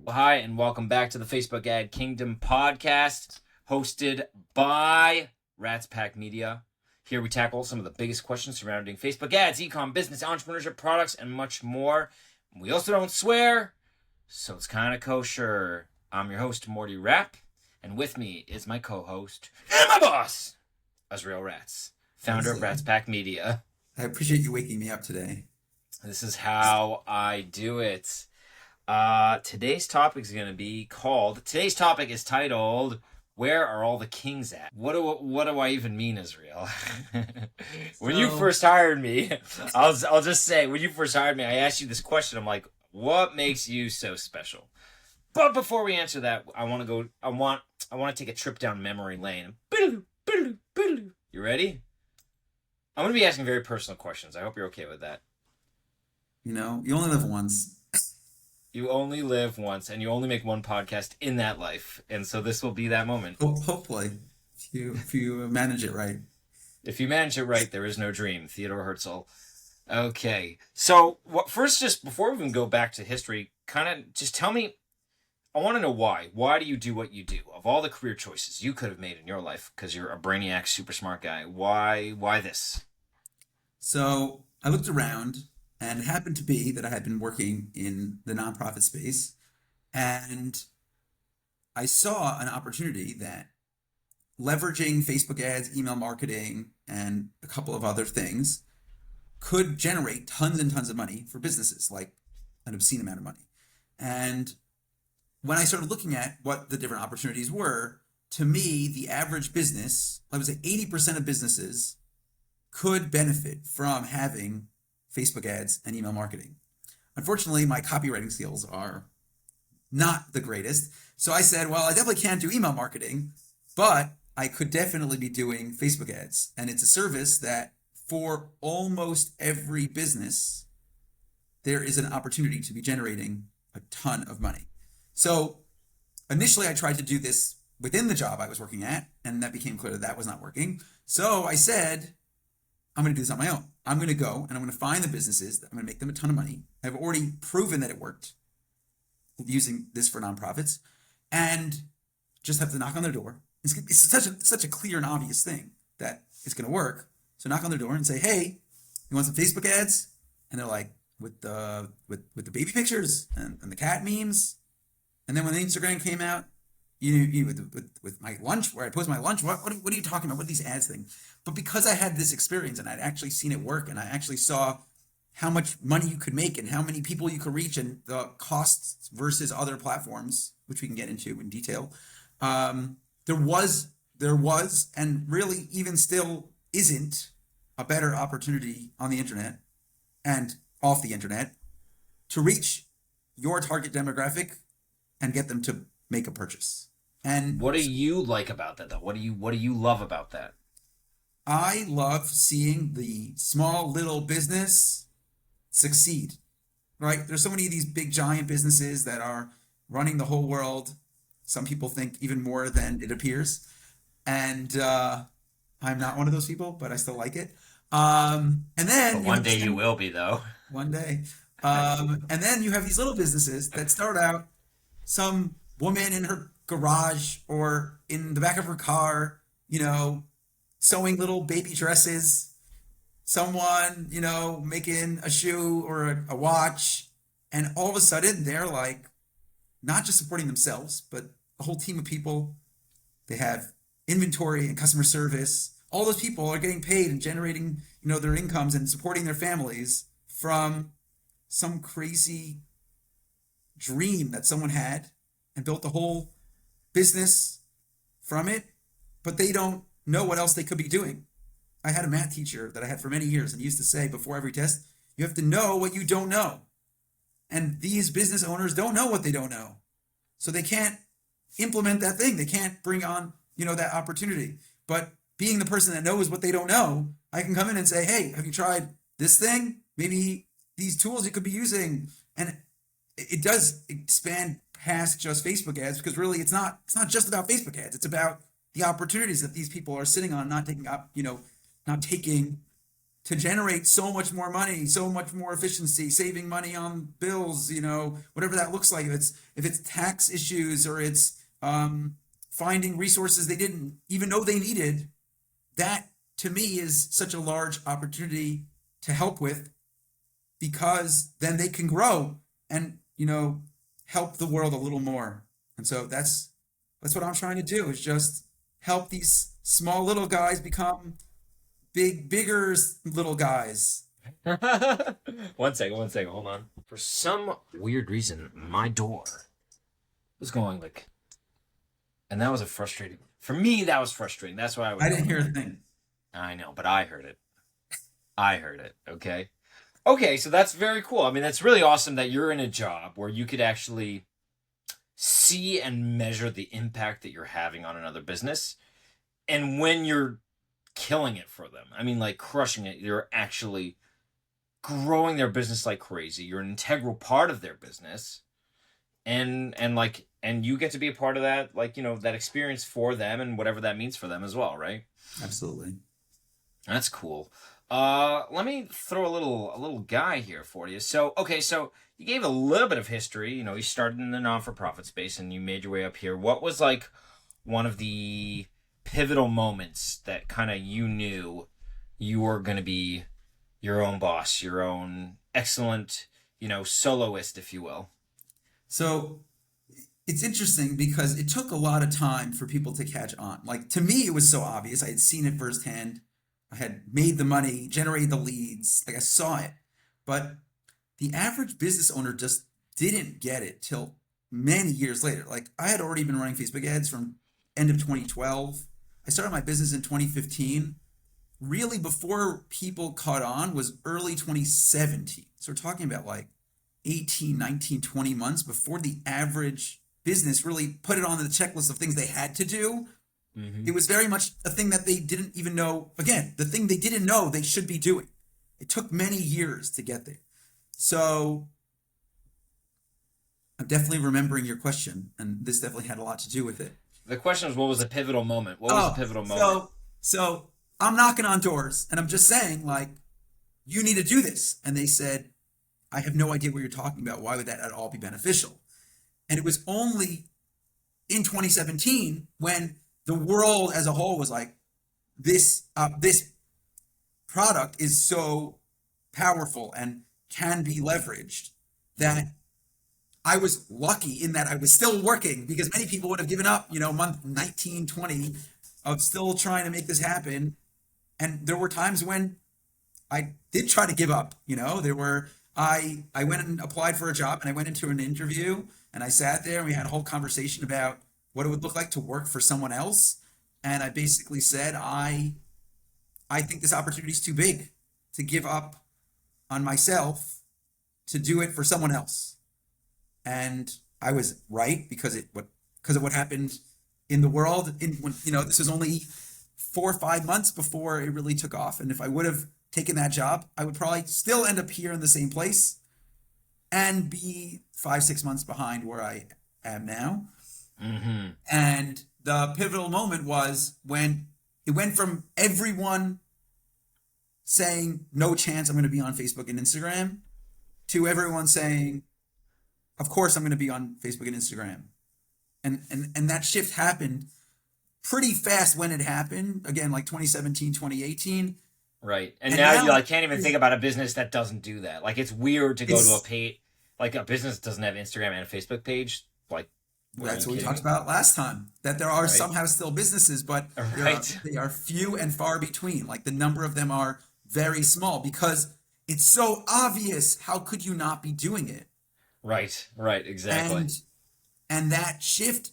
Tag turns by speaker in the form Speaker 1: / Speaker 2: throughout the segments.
Speaker 1: Hi, and welcome back to the Facebook Ad Kingdom podcast, hosted by Rats Pack Media. Here we tackle some of the biggest questions surrounding Facebook ads, e-com, business, entrepreneurship, products, and much more. We also don't swear, so it's kind of kosher. I'm your host, Morty Rapp, and with me is my co-host and my boss, Azrael Rats, founder of Rats Pack Media.
Speaker 2: I appreciate you waking me up today.
Speaker 1: This is how I do it. Today's topic is going to be called. Today's topic is titled, "Where are all the kings at?" What do I even mean, Israel? When you first hired me, I'll just say, when you first hired me, I asked you this question. I'm like, "What makes you so special?" But before we answer that, I want to take a trip down memory lane. You ready? I'm going to be asking very personal questions. I hope you're okay with that.
Speaker 2: You only live once.
Speaker 1: You only live once, and you only make one podcast in that life, and so this will be that moment.
Speaker 2: Hopefully, if you manage it right.
Speaker 1: If you manage it right, there is no dream. Theodore Herzl. Okay, so first, just before we even go back to history, kind of just tell me. I want to know why. Why do you do what you do? Of all the career choices you could have made in your life, because you're a brainiac, super smart guy. Why this?
Speaker 2: So I looked around, and it happened to be that I had been working in the nonprofit space, and I saw an opportunity that leveraging Facebook ads, email marketing, and a couple of other things could generate tons and tons of money for businesses, like an obscene amount of money. And when I started looking at what the different opportunities were, to me, the average business, I would say 80% of businesses could benefit from having Facebook ads and email marketing. Unfortunately, my copywriting skills are not the greatest. So I said, well, I definitely can't do email marketing, but I could definitely be doing Facebook ads. And it's a service that for almost every business, there is an opportunity to be generating a ton of money. So initially, I tried to do this within the job I was working at, and that became clear that that was not working. So I said, I'm going to do this on my own. I'm going to go and I'm going to find the businesses. I'm going to make them a ton of money. I've already proven that it worked using this for nonprofits, and just have to knock on their door. It's such a clear and obvious thing that it's going to work. So knock on their door and say, "Hey, you want some Facebook ads?" And they're like, "With the baby pictures and the cat memes." And then when the Instagram came out, with my lunch, where I post my lunch, what are you talking about? What are these ads things? But because I had this experience and I'd actually seen it work, and I actually saw how much money you could make and how many people you could reach, and the costs versus other platforms, which we can get into in detail, there was, and really even still isn't, a better opportunity on the internet and off the internet to reach your target demographic and get them to make a purchase. And
Speaker 1: What do you like about that, though? What do you love about that?
Speaker 2: I love seeing the small little business succeed, right? There's so many of these big giant businesses that are running the whole world. Some people think even more than it appears. And I'm not one of those people, but I still like it. And
Speaker 1: But
Speaker 2: then you
Speaker 1: one
Speaker 2: have
Speaker 1: day
Speaker 2: these
Speaker 1: you will be, though.
Speaker 2: one day. And then you have these little businesses that start out, some woman in her garage or in the back of her car, sewing little baby dresses, someone, making a shoe or a watch. And all of a sudden, they're like not just supporting themselves, but a whole team of people. They have inventory and customer service. All those people are getting paid and generating, their incomes and supporting their families from some crazy dream that someone had and built a whole business from it, but they don't know what else they could be doing. I had a math teacher that I had for many years, and he used to say before every test, you have to know what you don't know. And these business owners don't know what they don't know. So they can't implement that thing. They can't bring on, that opportunity. But being the person that knows what they don't know, I can come in and say, "Hey, have you tried this thing? Maybe these tools you could be using." And it does expand past just Facebook ads, because really it's not just about Facebook ads. It's about the opportunities that these people are sitting on, not taking up, not taking to generate so much more money, so much more efficiency, saving money on bills, whatever that looks like. If it's tax issues or it's finding resources they didn't even know they needed, that to me is such a large opportunity to help with, because then they can grow and help the world a little more. And so that's what I'm trying to do, is just help these small little guys become bigger little guys.
Speaker 1: One second, hold on. For some weird reason, my door was going like, and that was a frustrating. For me, that was frustrating. That's why
Speaker 2: I didn't hear a thing.
Speaker 1: I know, but I heard it. I heard it. Okay. Okay, so that's very cool. I mean, that's really awesome that you're in a job where you could actually see and measure the impact that you're having on another business. And when you're killing it for them, I mean, like crushing it, you're actually growing their business like crazy. You're an integral part of their business. And you get to be a part of that, like, that experience for them and whatever that means for them as well, right?
Speaker 2: Absolutely.
Speaker 1: That's cool. Let me throw a little guy here for you. So, okay, so you gave a little bit of history. You started in the non-for-profit space and you made your way up here. What was like one of the pivotal moments that kind of you knew you were going to be your own boss, your own excellent, soloist, if you will?
Speaker 2: So it's interesting because it took a lot of time for people to catch on. Like, to me, it was so obvious. I had seen it firsthand. I had made the money, generated the leads, like I saw it. But the average business owner just didn't get it till many years later. Like, I had already been running Facebook ads from end of 2012. I started my business in 2015. Really, before people caught on was early 2017. So we're talking about like 18, 19, 20 months before the average business really put it on the checklist of things they had to do. It was very much a thing that they didn't even know. Again, the thing they didn't know they should be doing. It took many years to get there. So I'm definitely remembering your question, and this definitely had a lot to do with it.
Speaker 1: The question was, what was the pivotal moment? What was the pivotal moment?
Speaker 2: So I'm knocking on doors, and I'm just saying, like, you need to do this. And they said, I have no idea what you're talking about. Why would that at all be beneficial? And it was only in 2017 when the world as a whole was like, this product is so powerful and can be leveraged, that I was lucky in that I was still working, because many people would have given up, month 19, 20 of still trying to make this happen. And there were times when I did try to give up. I went and applied for a job, and I went into an interview, and I sat there and we had a whole conversation about what it would look like to work for someone else. And I basically said, I think this opportunity is too big to give up on myself to do it for someone else. And I was right, because of what happened in the world. This was only 4 or 5 months before it really took off. And if I would have taken that job, I would probably still end up here in the same place and be 5, 6 months behind where I am now. And the pivotal moment was when it went from everyone saying, no chance I'm going to be on Facebook and Instagram, to everyone saying, of course I'm going to be on Facebook and Instagram. And that shift happened pretty fast when it happened. Again, like 2017, 2018.
Speaker 1: Right. And now you can't even think about a business that doesn't do that. Like, it's weird to go to a page, like a business doesn't have Instagram and a Facebook page. Like,
Speaker 2: that's what we talked about last time, that there are somehow still businesses, but they are few and far between. Like, the number of them are very small, because it's so obvious. How could you not be doing it?
Speaker 1: Right, exactly.
Speaker 2: And that shift,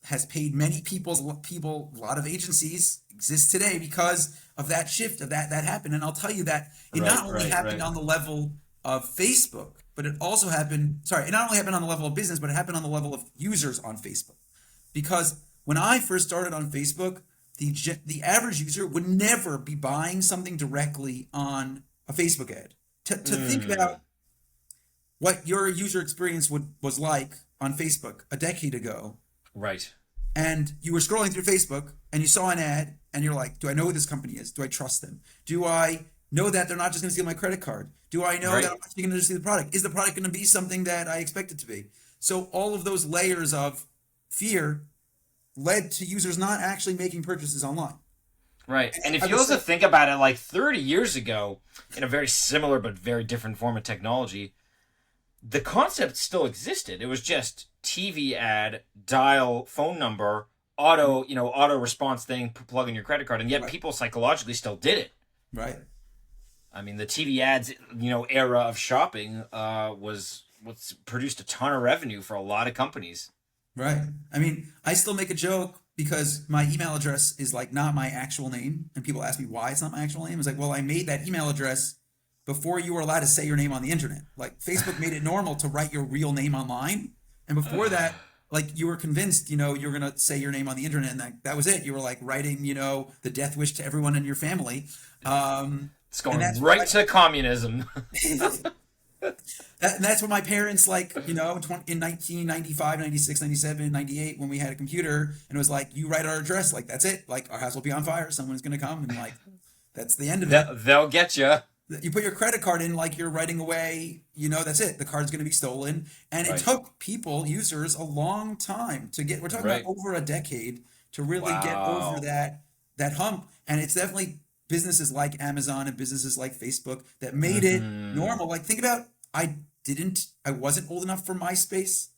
Speaker 2: has paid many people, a lot of agencies exist today because of that shift, of that happened. And I'll tell you that it not only happened on the level of Facebook, but it also happened, it not only happened on the level of business, but it happened on the level of users on Facebook. Because when I first started on Facebook, the average user would never be buying something directly on a Facebook ad. To think about what your user experience was like on Facebook a decade ago.
Speaker 1: Right.
Speaker 2: and you were scrolling through Facebook and you saw an ad and you're like, do I know who this company is? Do I trust them? Do I know that they're not just going to steal my credit card? Do I know that
Speaker 1: Right.
Speaker 2: I'm actually going to see the product? Is the product going to be something that I expect it to be? So all of those layers of fear led to users not actually making purchases online.
Speaker 1: Right. And
Speaker 2: I
Speaker 1: if you
Speaker 2: would
Speaker 1: also
Speaker 2: say,
Speaker 1: think about it, like 30 years ago, in a very similar but very different form of technology, the concept still existed. It was just TV ad, dial, phone number, auto response thing, plug in your credit card, and yet
Speaker 2: right,
Speaker 1: people psychologically still did it.
Speaker 2: right.
Speaker 1: I mean, the TV ads, era of shopping was produced a ton of revenue for a lot of companies.
Speaker 2: Right. I mean, I still make a joke because my email address is like not my actual name, and people ask me why it's not my actual name. It's like, well, I made that email address before you were allowed to say your name on the internet. Like Facebook made it normal to write your real name online, and before that, like you were convinced, you were gonna say your name on the internet, and that was it. You were like writing, the death wish to everyone in your family. Um,
Speaker 1: It's
Speaker 2: and
Speaker 1: going
Speaker 2: that's what
Speaker 1: right to communism.
Speaker 2: and that's what my parents like, in 1995, 96, 97, 98, when we had a computer and it was like, you write our address, like that's it. Like our house will be on fire. Someone's going to come and like, that's the end of it.
Speaker 1: They'll get you.
Speaker 2: You put your credit card in, like you're writing away, that's it. The card's going to be stolen. And it
Speaker 1: Right.
Speaker 2: took users a long time to we're talking about
Speaker 1: Right.
Speaker 2: over a decade to really get over
Speaker 1: Wow.
Speaker 2: that hump. And it's definitely businesses like Amazon and businesses like Facebook that made it normal. Like think about, I wasn't old enough for MySpace,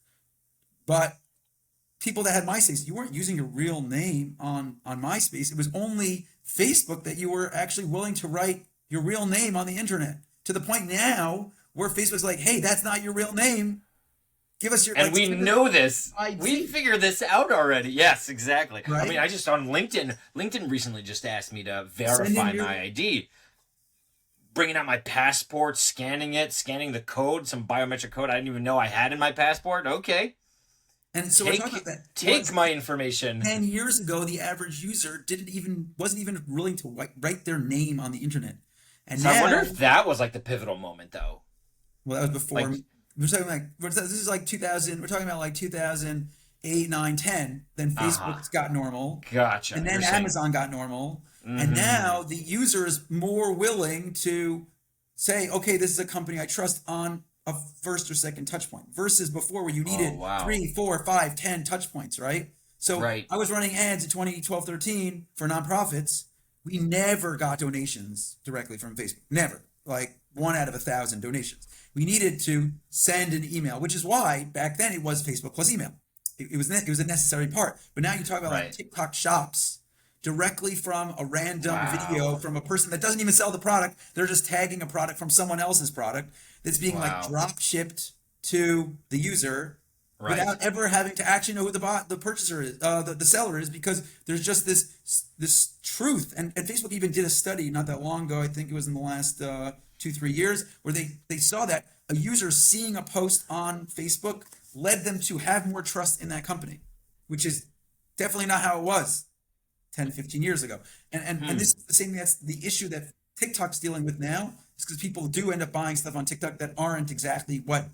Speaker 2: but people that had MySpace, you weren't using your real name on MySpace. It was only Facebook that you were actually willing to write your real name on the internet. To the point now where Facebook's like, hey, that's not your real name. Give us your
Speaker 1: And we know this.
Speaker 2: ID.
Speaker 1: We figured this out already. Yes, exactly. I
Speaker 2: Right?
Speaker 1: mean, I just on LinkedIn recently just asked me to
Speaker 2: Send in
Speaker 1: verify
Speaker 2: your
Speaker 1: my ID. Bringing out my passport, scanning the code, some biometric code I didn't even know I had in my passport. Okay.
Speaker 2: and so we're talking about that.
Speaker 1: Take my information.
Speaker 2: 10 years ago, the average user wasn't even willing to write their name on the internet. And
Speaker 1: So I
Speaker 2: now,
Speaker 1: wonder if that was like the pivotal moment though.
Speaker 2: well, that was before.
Speaker 1: Like,
Speaker 2: We're talking this is like 2000. We're talking about like 2008, 9, 10. Then Facebook got normal,
Speaker 1: gotcha.
Speaker 2: and then
Speaker 1: You're saying,
Speaker 2: Amazon got normal, and now the user is more willing to say, okay, this is a company I trust on a first or second touch point versus before where you needed
Speaker 1: wow.
Speaker 2: 3, 4, 5, 10 touch points, right? So
Speaker 1: Right.
Speaker 2: I was running ads in 2012, 13 for nonprofits. We never got donations directly from Facebook. Never. Like 1 out of 1,000 donations. We needed to send an email, which is why back then it was Facebook plus email. It was a necessary part. But now you talk about like
Speaker 1: Right.
Speaker 2: TikTok shops directly from a random
Speaker 1: Wow.
Speaker 2: video from a person that doesn't even sell the product. They're just tagging a product from someone else's product that's being like
Speaker 1: Wow.
Speaker 2: drop shipped to the user
Speaker 1: Right.
Speaker 2: without ever having to actually know who the purchaser is, the seller is, because there's just this truth. And Facebook even did a study not that long ago. I think it was in the last 2-3 years where they saw that a user seeing a post on Facebook led them to have more trust in that company, which is definitely not how it was 10, 15 years ago. And this is the same, that's the issue that TikTok's dealing with now, is because people do end up buying stuff on TikTok that aren't exactly what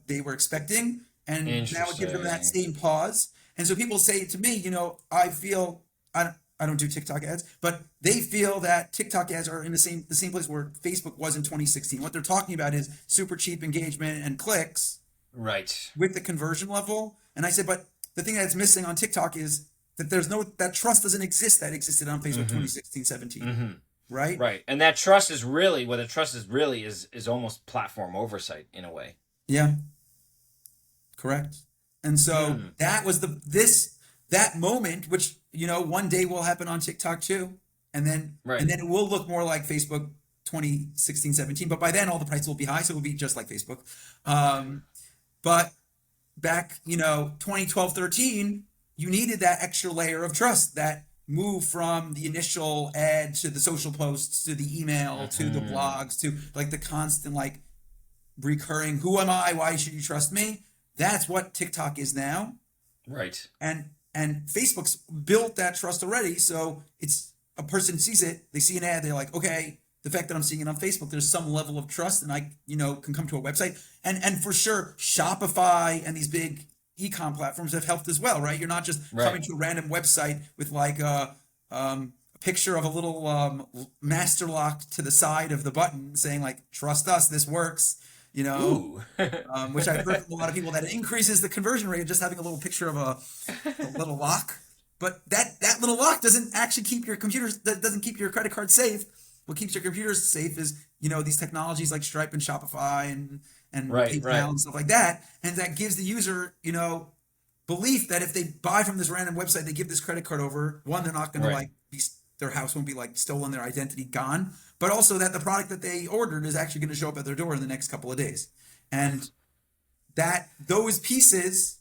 Speaker 2: they were expecting. And now it gives them that same pause. And so people say to me, I feel, I don't do TikTok ads, but they feel that TikTok ads are in the same place where Facebook was in 2016. What they're talking about is super cheap engagement and clicks
Speaker 1: Right.
Speaker 2: with the conversion level. And I said, but the thing that's missing on TikTok is that that trust doesn't exist that existed on Facebook 2016, 17. Right?
Speaker 1: Right. And that trust is really what the trust is really is almost platform oversight in a way.
Speaker 2: Yeah. Correct. And so that was that moment, which, one day will happen on TikTok too. And then,
Speaker 1: Right.
Speaker 2: and then it will look more like Facebook 2016, 17, but by then all the prices will be high. So it will be just like Facebook. But back, 2012, 13, you needed that extra layer of trust, that move from the initial ad to the social posts to the email to the blogs to like the constant like recurring, who am I? Why should you trust me? That's what TikTok is now.
Speaker 1: Right.
Speaker 2: And Facebook's built that trust already. So it's a person sees it, they see an ad, they're like, okay, the fact that I'm seeing it on Facebook, there's some level of trust, and I, can come to a website. And for sure, Shopify and these big e-com platforms have helped as well, right? You're not just
Speaker 1: Right.
Speaker 2: coming to a random website with like a picture of a little master lock to the side of the button saying like, trust us, this works, you know,
Speaker 1: Ooh.
Speaker 2: which I've heard from a lot of people that it increases the conversion rate of just having a little picture of a little lock. But that little lock doesn't actually keep your computers, that doesn't keep your credit card safe. What keeps your computers safe is, these technologies like Stripe and Shopify and
Speaker 1: Right,
Speaker 2: PayPal
Speaker 1: right,
Speaker 2: and stuff like that. And that gives the user, belief that if they buy from this random website, they give this credit card over, one, they're not going to
Speaker 1: right.
Speaker 2: like be, their house won't be like stolen, their identity gone, but also that the product that they ordered is actually going to show up at their door in the next couple of days. And that those pieces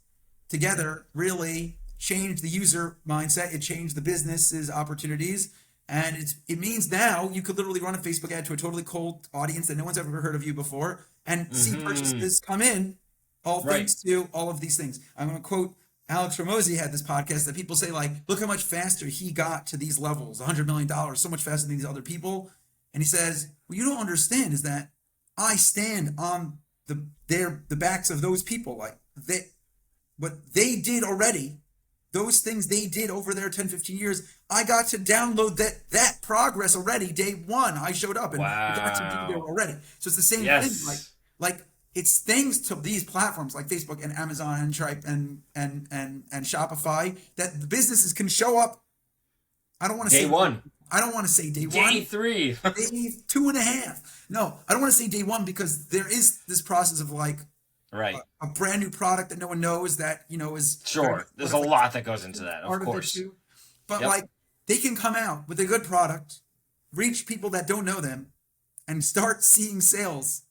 Speaker 2: together really changed the user mindset. It changed the business's opportunities. And it means now you could literally run a Facebook ad to a totally cold audience that no one's ever heard of you before and see
Speaker 1: Hmm.
Speaker 2: purchases come in, all
Speaker 1: Right.
Speaker 2: thanks to all of these things. I'm going to quote Alex Ramosi had this podcast that people say like, look how much faster he got to these levels, $100 million, so much faster than these other people. And he says, what you don't understand is that I stand on the backs of those people. Like what they did already, those things they did over their 10, 15 years, I got to download that progress already day one. I showed up and I got to be there
Speaker 1: Wow.
Speaker 2: already. So it's the same thing.
Speaker 1: Yes.
Speaker 2: Like it's thanks to these platforms like Facebook and Amazon and Stripe and Shopify that the businesses can show up. I don't want to
Speaker 1: Day
Speaker 2: say
Speaker 1: one.
Speaker 2: I don't want to say day
Speaker 1: Day
Speaker 2: one,
Speaker 1: three.
Speaker 2: day 2.5. No, I don't want to say day one because there is this process of like
Speaker 1: Right.
Speaker 2: a brand new product that no one knows that is very much
Speaker 1: Sure. There's
Speaker 2: part
Speaker 1: a
Speaker 2: of like
Speaker 1: lot that goes into that, of
Speaker 2: part of it
Speaker 1: course.
Speaker 2: too. But
Speaker 1: Yep.
Speaker 2: like they can come out with a good product, reach people that don't know them, and start seeing sales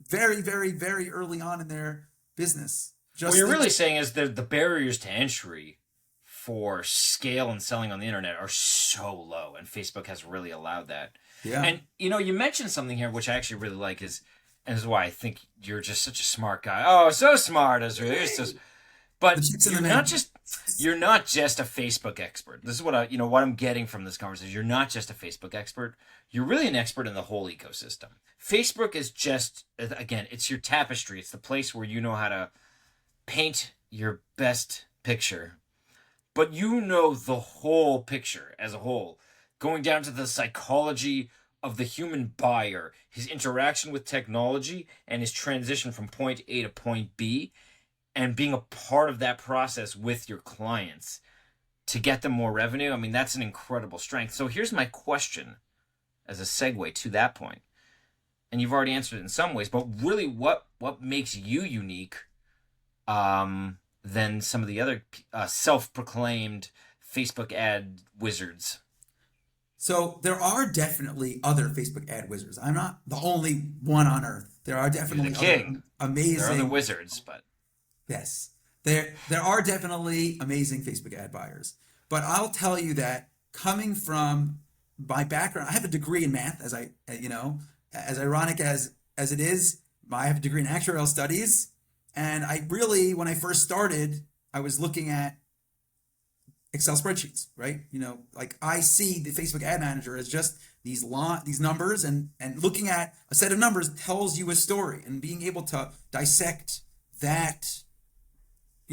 Speaker 2: very, very, very early on in their business.
Speaker 1: What
Speaker 2: Just
Speaker 1: you're
Speaker 2: think,
Speaker 1: really saying is that the barriers to entry for scale and selling on the internet are so low, and Facebook has really allowed that.
Speaker 2: yeah,
Speaker 1: And you mentioned something here which I actually really like and this is why I think you're just such a smart guy. Oh, so smart, Ezra. You're so
Speaker 2: the
Speaker 1: But
Speaker 2: chicks in the
Speaker 1: you're not just a Facebook expert. This is what I'm getting from this conversation. You're not just a Facebook expert. You're really an expert in the whole ecosystem. Facebook is just, again, it's your tapestry. It's the place where you know how to paint your best picture. But you know the whole picture as a whole, going down to the psychology of the human buyer, his interaction with technology, and his transition from point A to point B, and being a part of that process with your clients to get them more revenue. I mean, that's an incredible strength. So here's my question as a segue to that point. And you've already answered it in some ways, but really what makes you unique than some of the other self-proclaimed Facebook ad wizards?
Speaker 2: So there are definitely other Facebook ad wizards. I'm not the only one on earth. There are
Speaker 1: You're the
Speaker 2: definitely other
Speaker 1: king. There are other
Speaker 2: amazing.
Speaker 1: wizards, but
Speaker 2: Yes, there are definitely amazing Facebook ad buyers, but I'll tell you that coming from my background, I have a degree in math, as ironic as it is, I have a degree in actuarial studies, and I really, when I first started, I was looking at Excel spreadsheets, right? Like I see the Facebook ad manager as just these numbers, and looking at a set of numbers tells you a story, and being able to dissect that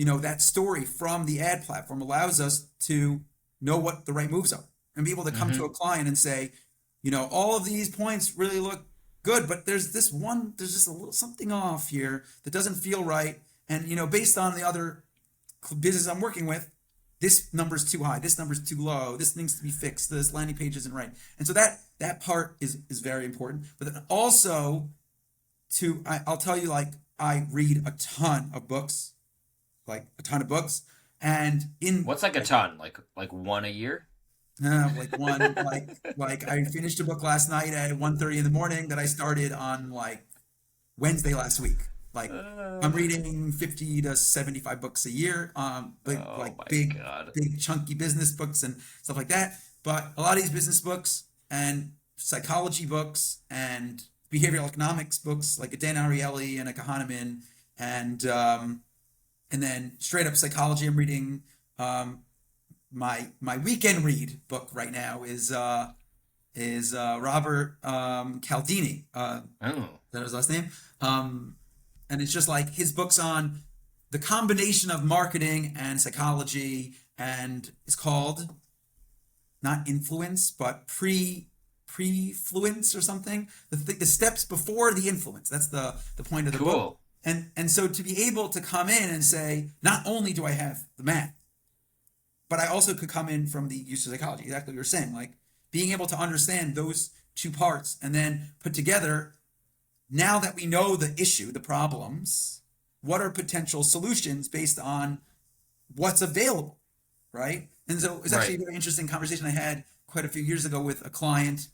Speaker 2: that story from the ad platform allows us to know what the right moves are and be able to come to
Speaker 1: mm-hmm.
Speaker 2: a client and say, all of these points really look good, but there's just a little something off here that doesn't feel right. And, based on the other business I'm working with, this number's too high, this number's too low, this needs to be fixed, this landing page isn't right. And so that part is very important. But then also I'll tell you, like, I read a ton of books, and in
Speaker 1: What's like a ton? Like one a year?
Speaker 2: like one like I finished a book last night at 1:30 in the morning that I started on like Wednesday last week. Like I'm reading 50 to 75 books a year,
Speaker 1: Oh
Speaker 2: like
Speaker 1: my
Speaker 2: big
Speaker 1: God.
Speaker 2: big chunky business books and stuff like that. But a lot of these business books and psychology books and behavioral economics books like a Dan Ariely and a Kahneman, and then straight up psychology. I'm reading my weekend read book right now is Robert Cialdini.
Speaker 1: Oh.
Speaker 2: Is that his last name? And it's just like his books on the combination of marketing and psychology, and it's called not influence, but prefluence or something. The steps before the influence. That's the point of the book.
Speaker 1: Cool.
Speaker 2: And so to be able to come in and say, not only do I have the math, but I also could come in from the use of psychology. Exactly what you're saying, like being able to understand those two parts and then put together. Now that we know the issue, the problems, what are potential solutions based on what's available, right? And so it's actually a very interesting conversation I had quite a few years ago with a client,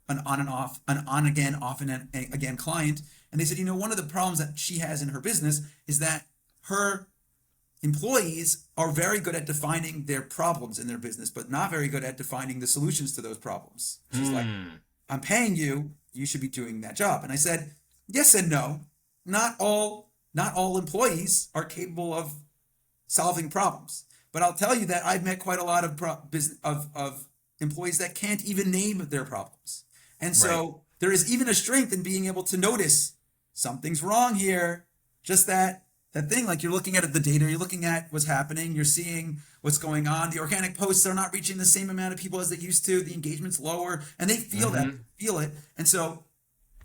Speaker 2: an on and off, an on again, off and again client. And they said, one of the problems that she has in her business is that her employees are very good at defining their problems in their business, but not very good at defining the solutions to those problems. She's like, I'm paying you, you should be doing that job. And I said, yes and no. Not all employees are capable of solving problems. But I'll tell you that I've met quite a lot of employees that can't even name their problems. And so there is even a strength in being able to notice something's wrong here. Just that thing, like you're looking at the data, you're looking at what's happening, you're seeing what's going on. The organic posts are not reaching the same amount of people as they used to. The engagement's lower, and they feel it. And so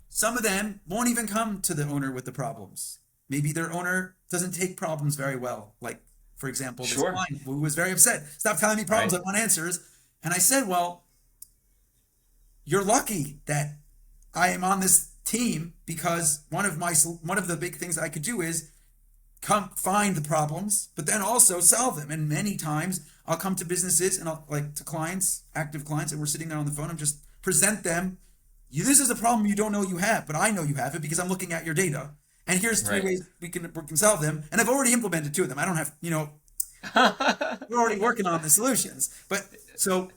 Speaker 2: some of them won't even come to the owner with the problems. Maybe their owner doesn't take problems very well. Like, for example, this client who was very upset. Stop telling me problems, I want answers. And I said, well, you're lucky that I am on this team, because one of the big things I could do is come find the problems, but then also solve them. And many times I'll come to businesses and to clients, active clients, and we're sitting there on the phone. I'm just present them. This is a problem you don't know you have, but I know you have it because I'm looking at your data. And here's three ways we can solve them. And I've already implemented two of them. I don't have, we're already working on the solutions. But so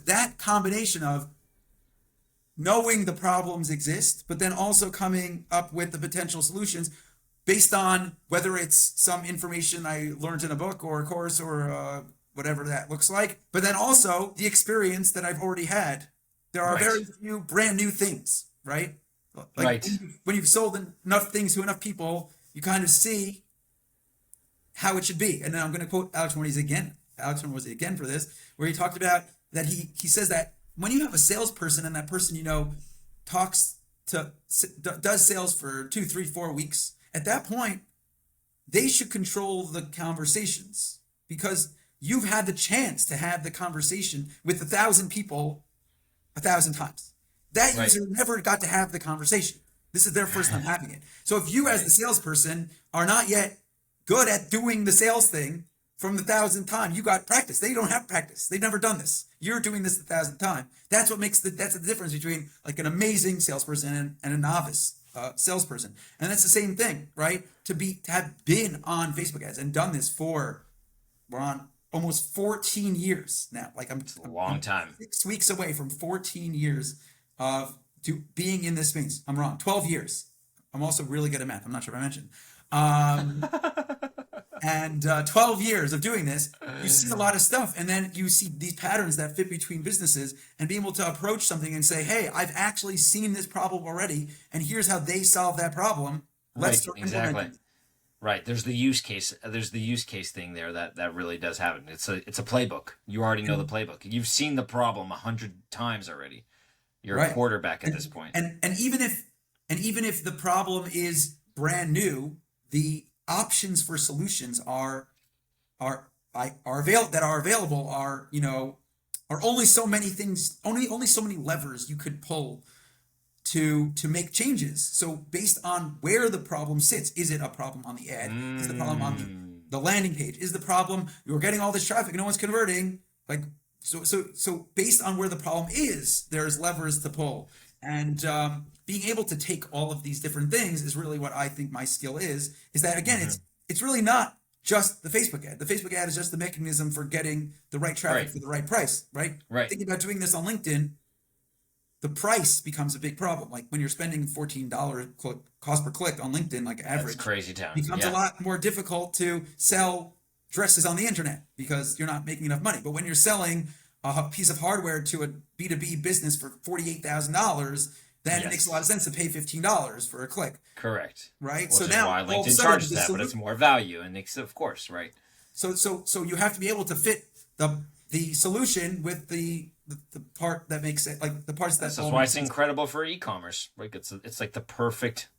Speaker 2: that combination of knowing the problems exist, but then also coming up with the potential solutions based on whether it's some information I learned in a book or a course or whatever that looks like, but then also the experience that I've already had. There are very few brand new things, right? Like when you've sold enough things to enough people, you kind of see how it should be. And then I'm going to quote Alex Hormozy again for this, where he talked about that he says that when you have a salesperson and that person, does sales for 2, 3, 4 weeks, at that point, they should control the conversations, because you've had the chance to have the conversation with 1,000 people 1,000 times. That user never got to have the conversation. This is their first time having it. So if you as the salesperson are not yet good at doing the sales thing from the 1,000th time, you got practice. They don't have practice. They've never done this. You're doing this the 1,000th time. That's the difference between like an amazing salesperson and a novice salesperson. And that's the same thing, right? To have been on Facebook ads and done this we're on almost 14 years now. Like I'm
Speaker 1: a long time.
Speaker 2: 6 weeks away from 14 years of being in this space. I'm wrong. 12 years. I'm also really good at math. I'm not sure if I mentioned. And 12 years of doing this, you see a lot of stuff. And then you see these patterns that fit between businesses, and being able to approach something and say, hey, I've actually seen this problem already, and here's how they solve that problem. Let's start implementing it.
Speaker 1: Right. There's the use case. There's the use case thing there that really does happen. It's a playbook. You already know the playbook. You've seen the problem 100 times already. You're a quarterback at this point.
Speaker 2: And even if the problem is brand new, the options for solutions are available are only so many things, only so many levers you could pull to make changes. So based on where the problem sits, is it a problem on the ad? Is the problem on the landing page? Is the problem you're getting all this traffic, no one's converting? Like so based on where the problem is, there's levers to pull. And being able to take all of these different things is really what I think my skill is that, again, it's really not just the Facebook ad. The Facebook ad is just the mechanism for getting the right traffic for the right price, right? Thinking about doing this on LinkedIn, the price becomes a big problem. Like when you're spending $14 cost per click on LinkedIn, like average,
Speaker 1: that's crazy town.
Speaker 2: Becomes a lot more difficult to sell dresses on the internet because you're not making enough money. But when you're selling a piece of hardware to a B2B business for $48,000, then it makes a lot of
Speaker 1: Yes.
Speaker 2: sense to pay $15 for a click,
Speaker 1: Correct.
Speaker 2: right?
Speaker 1: Which
Speaker 2: So
Speaker 1: is
Speaker 2: now
Speaker 1: why
Speaker 2: all of a
Speaker 1: LinkedIn
Speaker 2: sudden
Speaker 1: charges
Speaker 2: the
Speaker 1: that, but
Speaker 2: solution.
Speaker 1: it's more value, and it's, of course, right.
Speaker 2: So you have to be able to fit the solution with the part that makes it, like the parts that
Speaker 1: That's
Speaker 2: all
Speaker 1: why
Speaker 2: make
Speaker 1: it's
Speaker 2: sense.
Speaker 1: incredible for e-commerce. Like it's like the perfect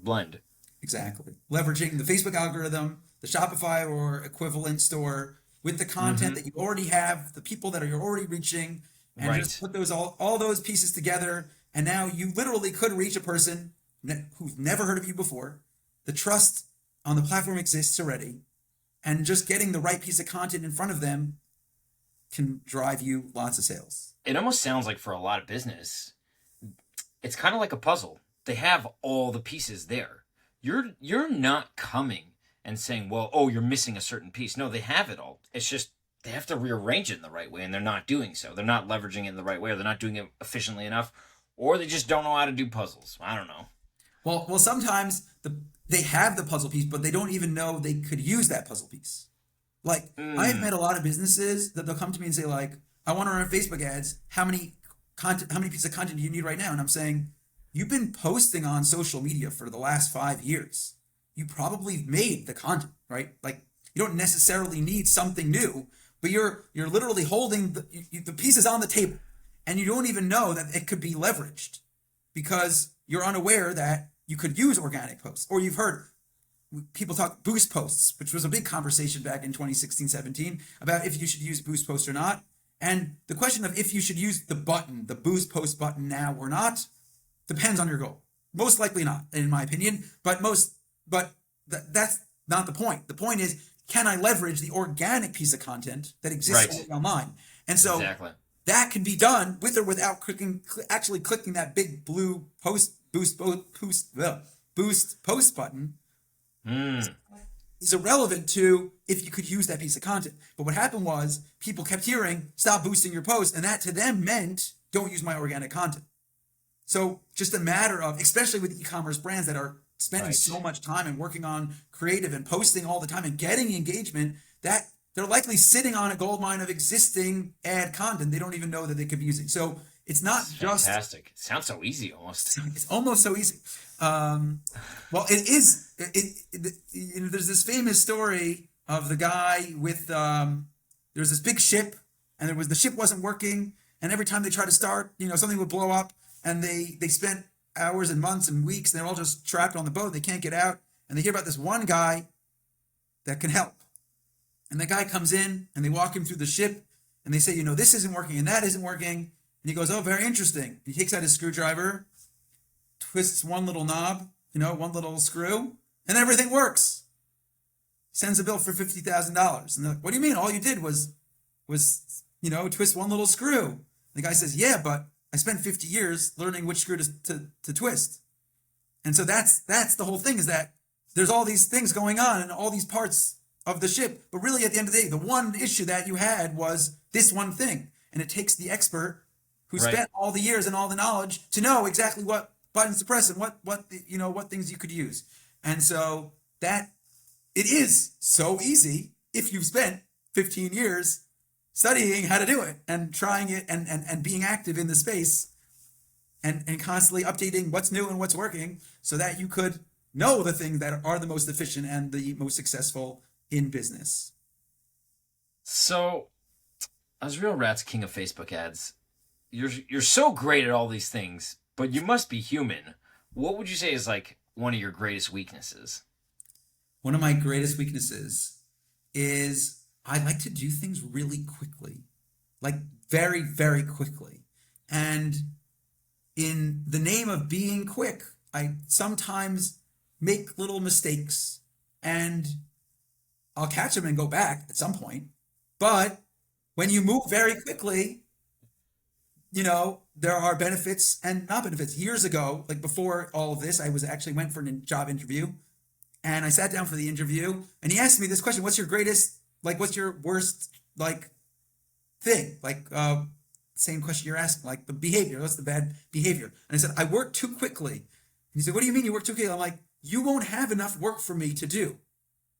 Speaker 1: blend.
Speaker 2: Exactly. Leveraging the Facebook algorithm, the Shopify or equivalent store with the content
Speaker 1: Mm-hmm.
Speaker 2: that you already have, the people that you're already reaching, and just
Speaker 1: Right.
Speaker 2: put those all those pieces together. And now you literally could reach a person who's never heard of you before. The trust on the platform exists already, and just getting the right piece of content in front of them can drive you lots of sales.
Speaker 1: It almost sounds like for a lot of business, it's kind of like a puzzle. They have all the pieces there. You're not coming and saying, "Well, oh, you're missing a certain piece." No, they have it all. It's just they have to rearrange it in the right way, and they're not doing so. They're not leveraging it in the right way, or they're not doing it efficiently enough, or they just don't know how to do puzzles. I don't know.
Speaker 2: Well, sometimes they have the puzzle piece, but they don't even know they could use that puzzle piece. Like I've
Speaker 1: Mm,
Speaker 2: met a lot of businesses that they'll come to me and say like, "I want to run Facebook ads. How many pieces of content do you need right now?" And I'm saying, "You've been posting on social media for the last 5 years. You probably made the content, right? Like you don't necessarily need something new, but you're literally holding the pieces on the table, and you don't even know that it could be leveraged because you're unaware that you could use organic posts, or you've heard people talk boost posts, which was a big conversation back in 2016-17 about if you should use boost posts or not. And the question of if you should use the boost post button now or not, depends on your goal. Most likely not, in my opinion, that's not the point. The point is, can I leverage the organic piece of content that exists
Speaker 1: right.
Speaker 2: already online? And so
Speaker 1: Exactly.
Speaker 2: that can be done with or without actually clicking that big blue boost post button
Speaker 1: Mm,
Speaker 2: is irrelevant to if you could use that piece of content. But what happened was people kept hearing, "Stop boosting your post," and that to them meant, "Don't use my organic content." So just a matter of, especially with e-commerce brands that are spending
Speaker 1: right.
Speaker 2: so much time and working on creative and posting all the time and getting engagement, that they're likely sitting on a gold mine of existing ad content they don't even know that they could be using. So it's not
Speaker 1: It's
Speaker 2: just,
Speaker 1: fantastic. It sounds so easy almost.
Speaker 2: it's almost so easy. Well, it is. There's this famous story of the guy with. There was this big ship, and the ship wasn't working, and every time they tried to start, something would blow up, and they spent hours and months and weeks, and they're all just trapped on the boat. They can't get out, and they hear about this one guy that can help, and the guy comes in, and they walk him through the ship, and they say, this isn't working, and that isn't working, and he goes, "Oh, very interesting." He takes out his screwdriver, twists one little knob, one little screw, and everything works. Sends a bill for $50,000. And they're like, "What do you mean? All you did was twist one little screw." And the guy says, "Yeah, but I spent 50 years learning which screw to twist." And so that's the whole thing, is that there's all these things going on in all these parts of the ship. But really, at the end of the day, the one issue that you had was this one thing. And it takes the expert who
Speaker 1: Right.
Speaker 2: spent all the years and all the knowledge to know exactly what buttons to press and what things you could use. And so that it is so easy if you've spent 15 years studying how to do it and trying it and being active in the space and constantly updating what's new and what's working so that you could know the things that are the most efficient and the most successful in business.
Speaker 1: So, as Real Rat's king of Facebook ads, you're so great at all these things, but you must be human. What would you say is like one of your greatest weaknesses?
Speaker 2: One of my greatest weaknesses is I like to do things really quickly, like very, very quickly. And in the name of being quick, I sometimes make little mistakes, and I'll catch them and go back at some point. But when you move very quickly, there are benefits and not benefits. Years ago, like before all of this, I went for a job interview, and I sat down for the interview, and he asked me this question: "What's your worst thing?" Same question you're asking, like the behavior. What's the bad behavior? And I said, "I work too quickly." And he said, "What do you mean you work too quickly?" I'm like, "You won't have enough work for me to do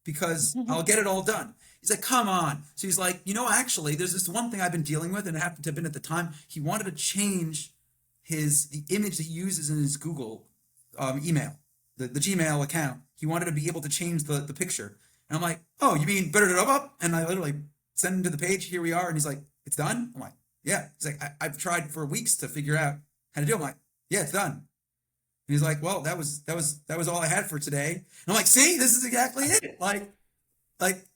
Speaker 2: because I'll get it all done." He's like, "Come on." So he's like, "Actually, there's this one thing I've been dealing with," and it happened to have been at the time he wanted to change the image that he uses in his Google email, the Gmail account. He wanted to be able to change the picture. And I'm like, oh, you mean better up? And I literally send him to the page. Here we are. And he's like, it's done? I'm like, yeah. He's like, I've tried for weeks to figure out how to do it. I'm like, yeah, it's done. And he's like, well, that was all I had for today. And I'm like, see, this is exactly it. Like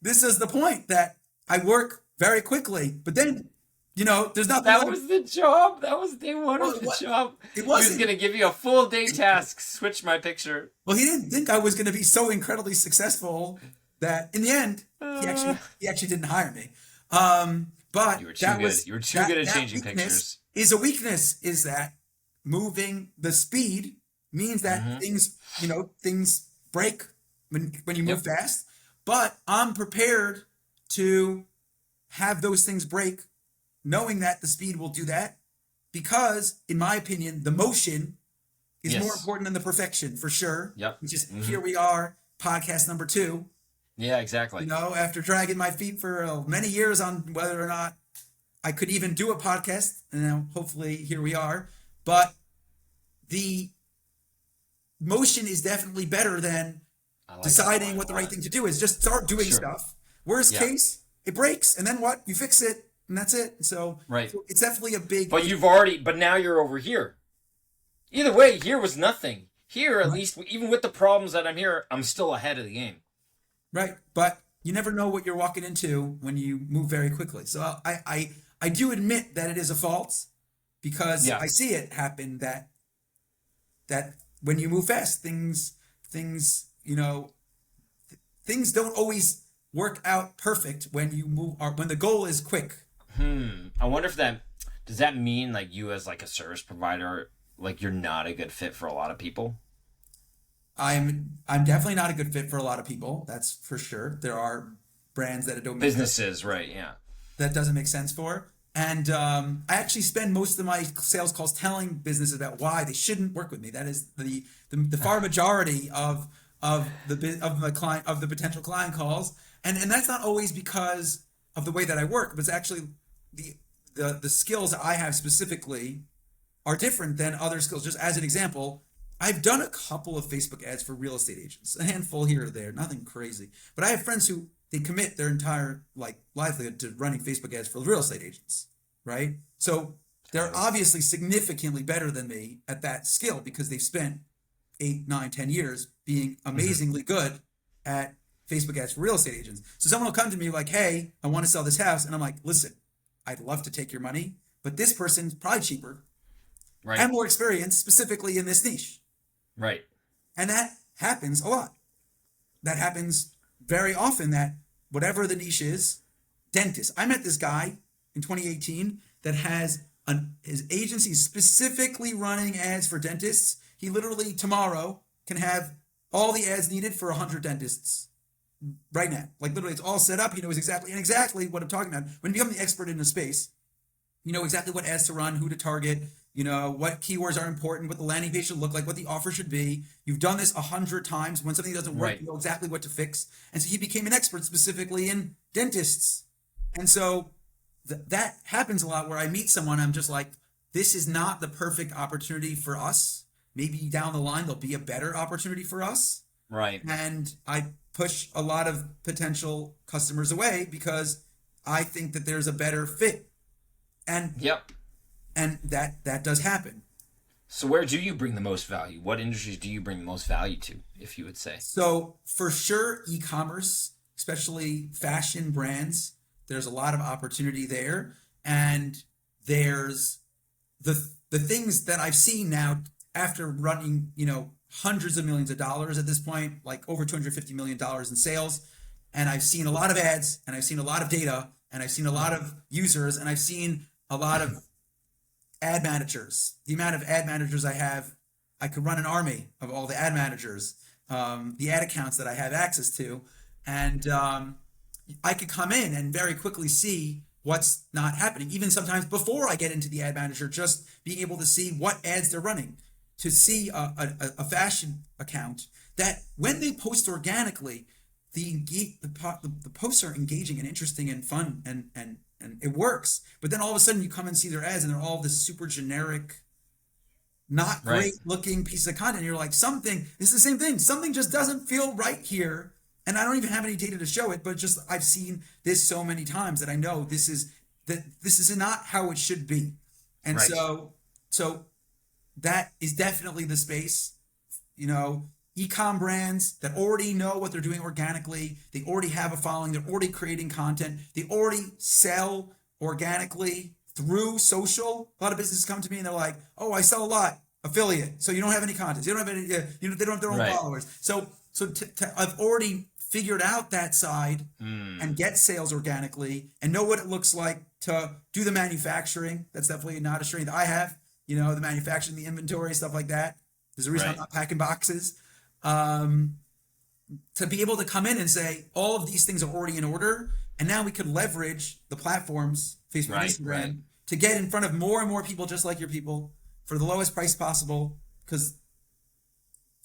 Speaker 2: this is the point, that I work very quickly, but then, there's nothing.
Speaker 1: That was the job. That was day one of the job.
Speaker 2: It
Speaker 1: wasn't. He was going to give you a full day task. Switch my picture.
Speaker 2: Well, he didn't think I was going to be so incredibly successful that in the end, he actually didn't hire me. But
Speaker 1: you were too good. You were too good at changing pictures.
Speaker 2: Is a weakness, is that moving the speed means that things break when you move fast. But I'm prepared to have those things break, knowing that the speed will do that, because, in my opinion, the motion is more important than the perfection, for sure.
Speaker 1: Yep.
Speaker 2: Which is, here we are, podcast number 2.
Speaker 1: Yeah, exactly.
Speaker 2: After dragging my feet for many years on whether or not I could even do a podcast, and now hopefully here we are. But the motion is definitely better than deciding what the right thing to do is. Just start doing stuff. Worst case, it breaks, and then what? You fix it, and that's it. So, so it's definitely a big.
Speaker 1: But now you're over here. Either way, here was nothing. Here, at least, even with the problems that I'm here, I'm still ahead of the game.
Speaker 2: Right, but you never know what you're walking into when you move very quickly. So I do admit that it is a fault, because I see it happen that when you move fast, things don't always work out perfect when you move, or when the goal is quick.
Speaker 1: I wonder if does that mean, like, you as like a service provider, like, you're not a good fit for a lot of people?
Speaker 2: I'm definitely not a good fit for a lot of people. That's for sure. There are brands that don't make
Speaker 1: businesses, right? Yeah,
Speaker 2: that doesn't make sense for. And I actually spend most of my sales calls telling businesses about why they shouldn't work with me. That is the far majority of the potential client calls, and that's not always because of the way that I work, but it's actually the skills that I have specifically are different than other skills. Just as an example, I've done a couple of Facebook ads for real estate agents, a handful here or there, nothing crazy. But I have friends who they commit their entire livelihood to running Facebook ads for real estate agents, right? So they're obviously significantly better than me at that skill, because they've spent 8, 9, 10 years being amazingly good at Facebook ads for real estate agents. So someone will come to me like, hey, I want to sell this house. And I'm like, listen, I'd love to take your money, but this person's probably cheaper and more experienced, specifically in this niche.
Speaker 1: Right.
Speaker 2: And that happens a lot. That happens very often, that whatever the niche is, dentist. I met this guy in 2018 that has his agency specifically running ads for dentists. He literally tomorrow can have all the ads needed for 100 dentists right now. Like, literally, it's all set up. He knows exactly what I'm talking about. When you become the expert in a space, you know exactly what ads to run, who to target, what keywords are important, what the landing page should look like, what the offer should be. You've done this 100 times. When something doesn't work, you know exactly what to fix. And so he became an expert specifically in dentists. And so that happens a lot, where I meet someone, I'm just like, this is not the perfect opportunity for us. Maybe down the line, there'll be a better opportunity for us.
Speaker 1: Right.
Speaker 2: And I push a lot of potential customers away because I think that there's a better fit. And and that does happen.
Speaker 1: So where do you bring the most value? What industries do you bring the most value to, if you would say?
Speaker 2: So for sure, e-commerce, especially fashion brands, there's a lot of opportunity there. And there's the things that I've seen now after running, hundreds of millions of dollars at this point, like over $250 million in sales. And I've seen a lot of ads, and I've seen a lot of data, and I've seen a lot of users, and I've seen a lot of ad managers. The amount of ad managers I have, I could run an army of all the ad managers, the ad accounts that I have access to. And I could come in and very quickly see what's not happening. Even sometimes before I get into the ad manager, just being able to see what ads they're running, to see a fashion account that when they post organically, the posts are engaging and interesting and fun and it works. But then all of a sudden you come and see their ads and they're all this super generic not
Speaker 1: Right.
Speaker 2: great looking piece of content. You're like, something, it's the same thing. Something just doesn't feel right here. And I don't even have any data to show it, but just I've seen this so many times that I know this is not how it should be. And
Speaker 1: Right.
Speaker 2: so that is definitely the space, you know, e-com brands that already know what they're doing organically. They already have a following. They're already creating content. They already sell organically through social. A lot of businesses come to me and they're like, "Oh, I sell a lot, affiliate. So you don't have any content. You don't have any. They don't have their own
Speaker 1: Right.
Speaker 2: followers. I've already figured out that side
Speaker 1: Mm.
Speaker 2: and get sales organically and know what it looks like to do the manufacturing. That's definitely not a strength I have. You know, the manufacturing, the inventory, stuff like that. There's a reason I'm
Speaker 1: Right.
Speaker 2: not packing boxes. Um, to be able to come in and say all of these things are already in order, and now we could leverage the platforms, Facebook and
Speaker 1: Right. Right.
Speaker 2: Instagram, to get in front of more and more people just like your people for the lowest price possible. Because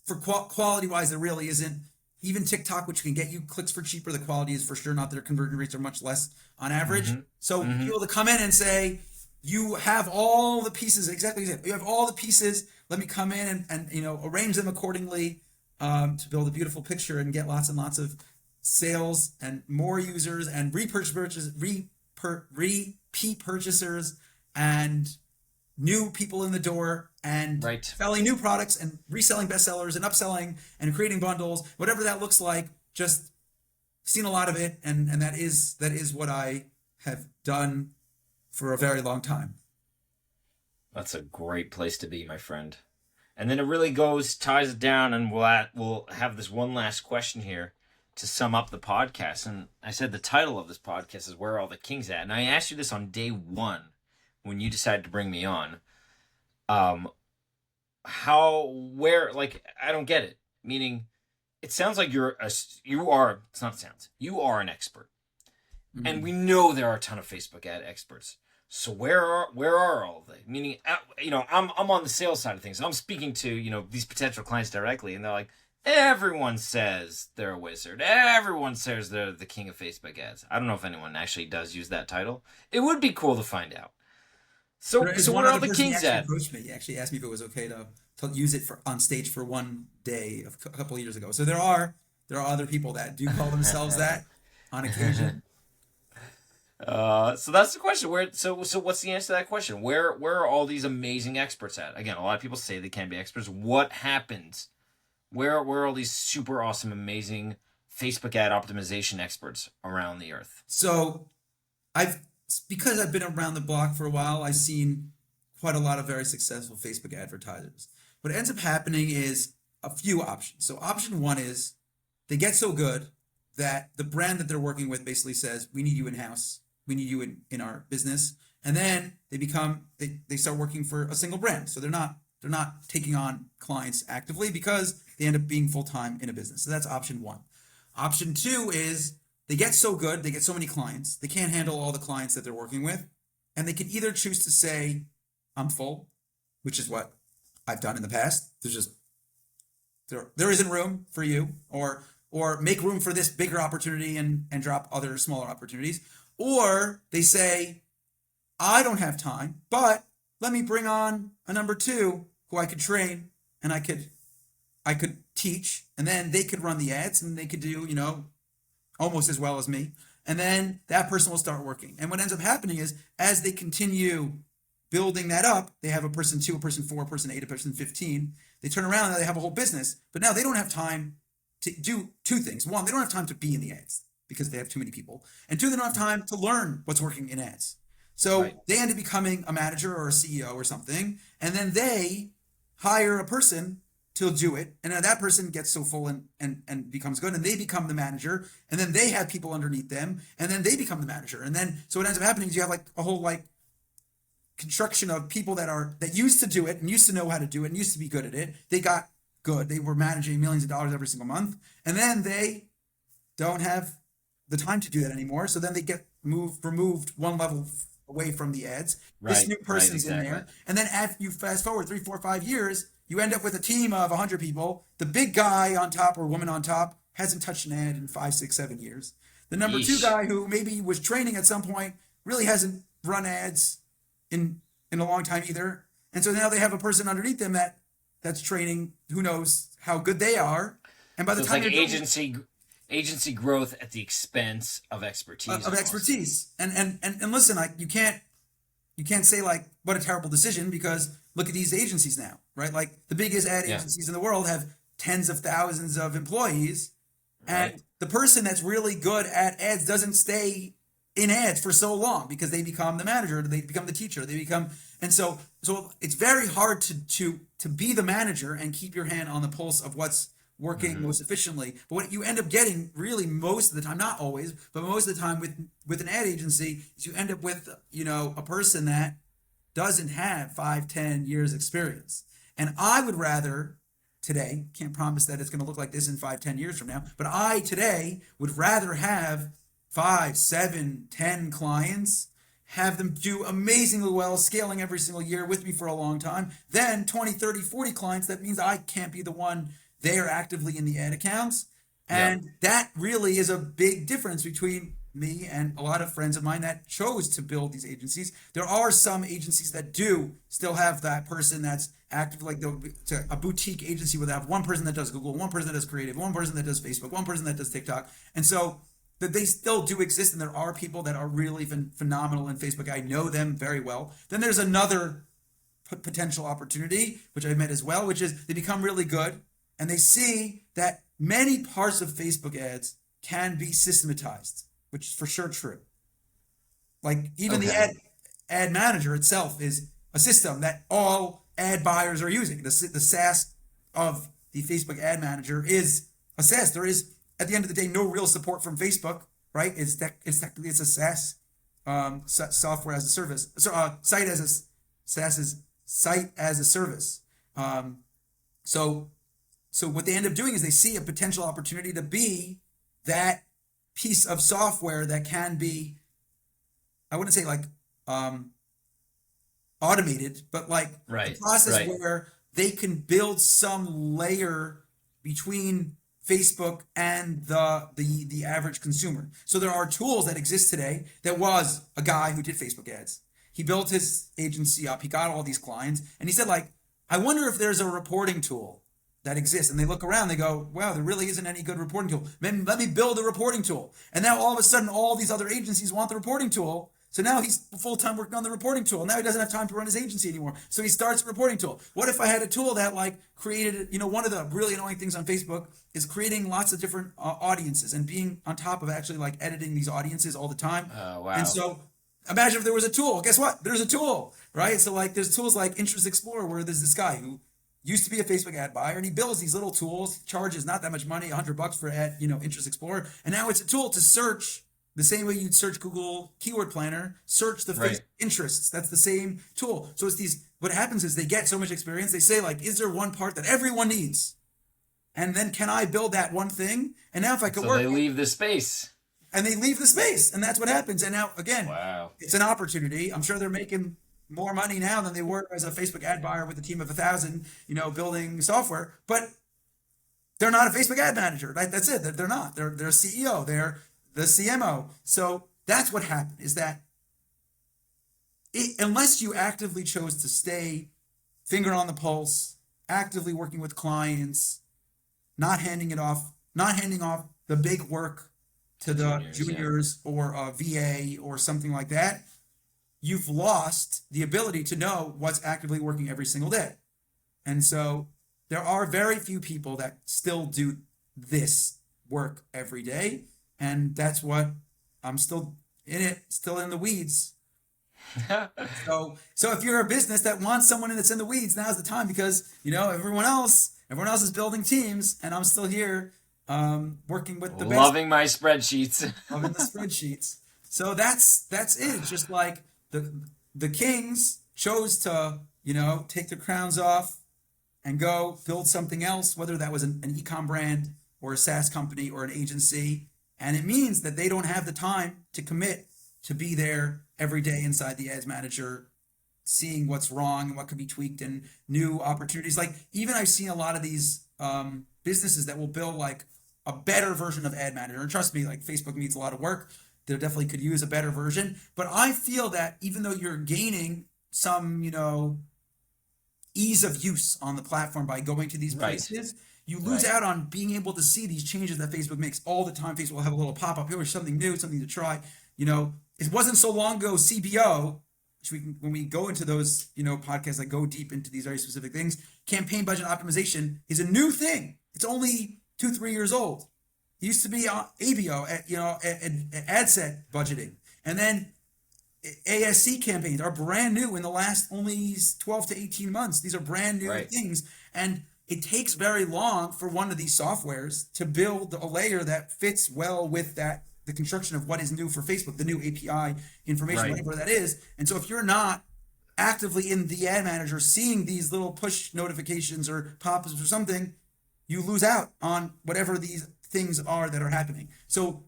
Speaker 2: for quality wise, there really isn't. Even TikTok, which can get you clicks for cheaper, the quality is for sure not. Their conversion rates are much less on average.
Speaker 1: Mm-hmm.
Speaker 2: So be
Speaker 1: Mm-hmm.
Speaker 2: able to come in and say, you have all the pieces, exactly as you said, you have all the pieces. Let me come in and arrange them accordingly, to build a beautiful picture and get lots and lots of sales and more users and repeat purchasers and new people in the door and
Speaker 1: Right.
Speaker 2: selling new products and reselling bestsellers and upselling and creating bundles, whatever that looks like. Just seen a lot of it, and that is what I have done for a very long time.
Speaker 1: That's a great place to be, my friend. And then it really ties it down, and we'll have this one last question here to sum up the podcast. And I said the title of this podcast is "Where Are All the Kings At?" And I asked you this on day one when you decided to bring me on. Like, I don't get it. Meaning, it sounds like you are. It's not sounds. You are an expert, and we know there are a ton of Facebook ad experts. So where are all they? Meaning, I'm on the sales side of things. I'm speaking to these potential clients directly, and they're like, everyone says they're a wizard. Everyone says they're the king of Facebook ads. I don't know if anyone actually does use that title. It would be cool to find out. So
Speaker 2: There is
Speaker 1: so
Speaker 2: one
Speaker 1: where are
Speaker 2: other
Speaker 1: all the
Speaker 2: person he
Speaker 1: kings
Speaker 2: actually
Speaker 1: at?
Speaker 2: approached me. He actually asked me if it was okay to use it on stage for one day a couple of years ago. So there are other people that do call themselves that on occasion.
Speaker 1: So that's the question. So what's the answer to that question? Where are all these amazing experts at? Again, a lot of people say they can be experts. What happens? Where are all these super awesome, amazing Facebook ad optimization experts around the earth?
Speaker 2: So I've because I've been around the block for a while, I've seen quite a lot of very successful Facebook advertisers. What ends up happening is a few options. So option one is they get so good that the brand that they're working with basically says, we need you in house. We need you in our business. And then they start working for a single brand. So they're not taking on clients actively because they end up being full time in a business. So that's option one. Option two is they get so good, they get so many clients, they can't handle all the clients that they're working with, and they can either choose to say, "I'm full," which is what I've done in the past. There isn't room for you, or make room for this bigger opportunity and drop other smaller opportunities, or they say, "I don't have time, but let me bring on a number two who I could train and I could teach, and then they could run the ads and they could do, almost as well as me. And then that person will start working. And what ends up happening is as they continue building that up, they have a person two, a person four, a person eight, a person 15. They turn around and they have a whole business, but now they don't have time to do two things. One, they don't have time to be in the ads because they have too many people. And two, they don't have time to learn what's working in ads. So
Speaker 1: Right.
Speaker 2: they end up becoming a manager or a CEO or something, and then they hire a person to do it, and then that person gets so full and becomes good, and they become the manager, and then they have people underneath them, and then they become the manager, and then so what ends up happening is you have like a whole like construction of people that used to do it and used to know how to do it and used to be good at it. They got good. They were managing millions of dollars every single month, and then they don't have the time to do that anymore. So then they get removed one level away from the ads. This
Speaker 1: Right.
Speaker 2: new
Speaker 1: Right.
Speaker 2: person's in
Speaker 1: Exactly.
Speaker 2: there, and then after you fast forward 3, 4, 5 years, you end up with a team of 100 people. The big guy on top or woman on top hasn't touched an ad in 5, 6, 7 years. The number two
Speaker 1: Yeesh.
Speaker 2: guy who maybe was training at some point really hasn't run ads in a long time either. And so now they have a person underneath them that's training, who knows how good they are. And by the
Speaker 1: So it's
Speaker 2: time
Speaker 1: like
Speaker 2: you're done
Speaker 1: agency growth at the expense of expertise.
Speaker 2: of
Speaker 1: almost.
Speaker 2: expertise, and listen, like you can't say like what a terrible decision, because look at these agencies now, right? Like the biggest ad
Speaker 1: Yeah.
Speaker 2: agencies in the world have tens of thousands of employees, and
Speaker 1: Right.
Speaker 2: the person that's really good at ads doesn't stay in ads for so long, because they become the manager, they become the teacher, they become, and so it's very hard to be the manager and keep your hand on the pulse of what's working most efficiently. But what you end up getting really most of the time, not always, but most of the time with an ad agency, is you end up with, you know, a person that doesn't have 5, 10 years experience. And I would rather today, can't promise that it's going to look like this in 5, 10 years from now, but I today would rather have 5, 7, 10 clients, have them do amazingly well, scaling every single year with me for a long time, then 20, 30, 40 clients. That means I can't be the one there actively in the ad accounts. And that really is a big difference between me and a lot of friends of mine that chose to build these agencies. There are some agencies that do still have that person that's active, like a boutique agency where they have one person that does Google, one person that does creative, one person that does Facebook, one person that does TikTok. And so that they still do exist, and there are people that are really phenomenal in Facebook. I know them very well. Then there's another potential opportunity, which I've met as well, which is they become really good and they see that many parts of Facebook ads can be systematized, which is for sure true. Like even the ad manager itself is a system that all ad buyers are using. The SaaS of the Facebook ad manager is a SaaS. There is, at the end of the day, no real support from Facebook, right? It's technically a SaaS, software as a service. So site as a SaaS is site as a service. So what they end up doing is they see a potential opportunity to be that piece of software that can be, I wouldn't say like automated, but like a process where they can build some layer between Facebook and the average consumer. So there are tools that exist today. There was a guy who did Facebook ads. He built his agency up. He got all these clients, and he said, like, I wonder if there's a reporting tool that exists. And they look around, they go, wow, there really isn't any good reporting tool. Let me build a reporting tool. And now all of a sudden, all these other agencies want the reporting tool. So now he's full-time working on the reporting tool. Now he doesn't have time to run his agency anymore. So he starts a reporting tool. What if I had a tool that like created, you know, one of the really annoying things on Facebook is creating lots of different audiences and being on top of actually like editing these audiences all the time.
Speaker 1: Oh, wow.
Speaker 2: And so imagine if there was a tool. Guess what? There's a tool, right? So like there's tools like Interest Explorer, where there's this guy who used to be a Facebook ad buyer, and he builds these little tools, charges not that much money, $100 for Interest Explorer. And now it's a tool to search the same way you'd search Google Keyword Planner, search the Facebook interests. That's the same tool. So it's these, what happens is they get so much experience. They say like, is there one part that everyone needs? And then can I build that one thing? And now if I could work.
Speaker 1: So they leave the space.
Speaker 2: And they leave the space. And that's what happens. And now, again,
Speaker 1: wow,
Speaker 2: it's an opportunity. I'm sure they're making more money now than they were as a Facebook ad buyer with a team of 1,000, building software, but they're not a Facebook ad manager. Right? That's it. They're not. They're a CEO. They're the CMO. So that's what happened, is that unless you actively chose to stay finger on the pulse, actively working with clients, not handing off the big work to the juniors or a VA or something like that, you've lost the ability to know what's actively working every single day. And so there are very few people that still do this work every day. And that's what I'm still in it, still in the weeds. So if you're a business that wants someone that's in the weeds, now's the time, because everyone else is building teams, and I'm still here working with the
Speaker 1: loving my spreadsheets.
Speaker 2: Loving the spreadsheets. So that's it. It's just like the kings chose to take their crowns off and go build something else, whether that was an e-com brand or a SaaS company or an agency. And it means that they don't have the time to commit to be there every day inside the ads manager, seeing what's wrong and what could be tweaked and new opportunities. Like even I've seen a lot of these businesses that will build like a better version of ad manager. And trust me, like Facebook needs a lot of work. They definitely could use a better version. But I feel that even though you're gaining some, ease of use on the platform by going to these
Speaker 1: Right.
Speaker 2: places. You lose
Speaker 1: Right.
Speaker 2: out on being able to see these changes that Facebook makes all the time. Facebook will have a little pop up here, something new, something to try. It wasn't so long ago CBO, which when we go into those, podcasts that go deep into these very specific things, campaign budget optimization is a new thing. It's only 2-3 years old. It used to be ABO, ad set budgeting, and then ASC campaigns are brand new in the last only 12 to 18 months. These are brand new
Speaker 1: Right.
Speaker 2: things. And it takes very long for one of these softwares to build a layer that fits well with the construction of what is new for Facebook, the new API information,
Speaker 1: Right.
Speaker 2: whatever that is. And so if you're not actively in the ad manager seeing these little push notifications or pop-ups or something, you lose out on whatever these things are that are happening. So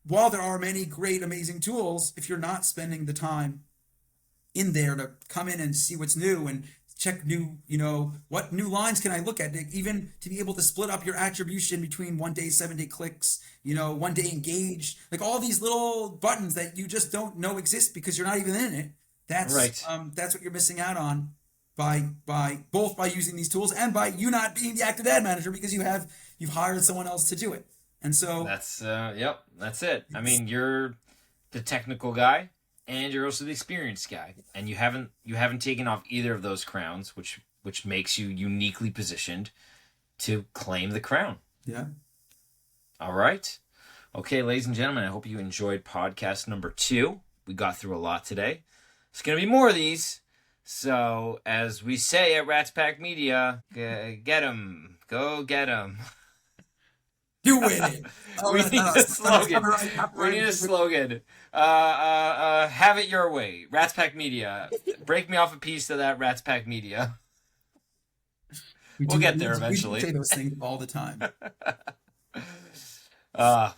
Speaker 2: while there are many great, amazing tools, if you're not spending the time in there to come in and see what's new and check new, what new lines can I look at, even to be able to split up your attribution between 1 day, 7 day clicks, 1 day engaged, like all these little buttons that you just don't know exist because you're not even in it.
Speaker 1: Right.
Speaker 2: That's what you're missing out on by both by using these tools and by you not being the active ad manager because you've hired someone else to do it. And so
Speaker 1: That's yep, that's it. I mean, you're the technical guy and you're also the experienced guy, and you haven't taken off either of those crowns, which makes you uniquely positioned to claim the crown.
Speaker 2: yeah.
Speaker 1: All right. Okay, ladies and gentlemen, I hope you enjoyed podcast number 2. We got through a lot today. There's going to be more of these. So, as we say at Rats Pack Media, get 'em. Go get 'em.
Speaker 2: You win it.
Speaker 1: We need a slogan. We need a slogan. Have it your way. Rats Pack Media. Break me off a piece of that Rats Pack Media. We'll get there eventually.
Speaker 2: We say those things all the time.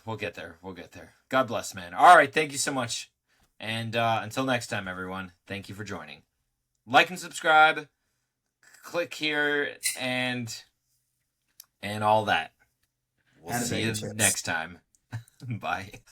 Speaker 1: We'll get there. We'll get there. God bless, man. All right. Thank you so much. And until next time, everyone, thank you for joining. Like and subscribe. Click here and all that. We'll see you next time. Bye.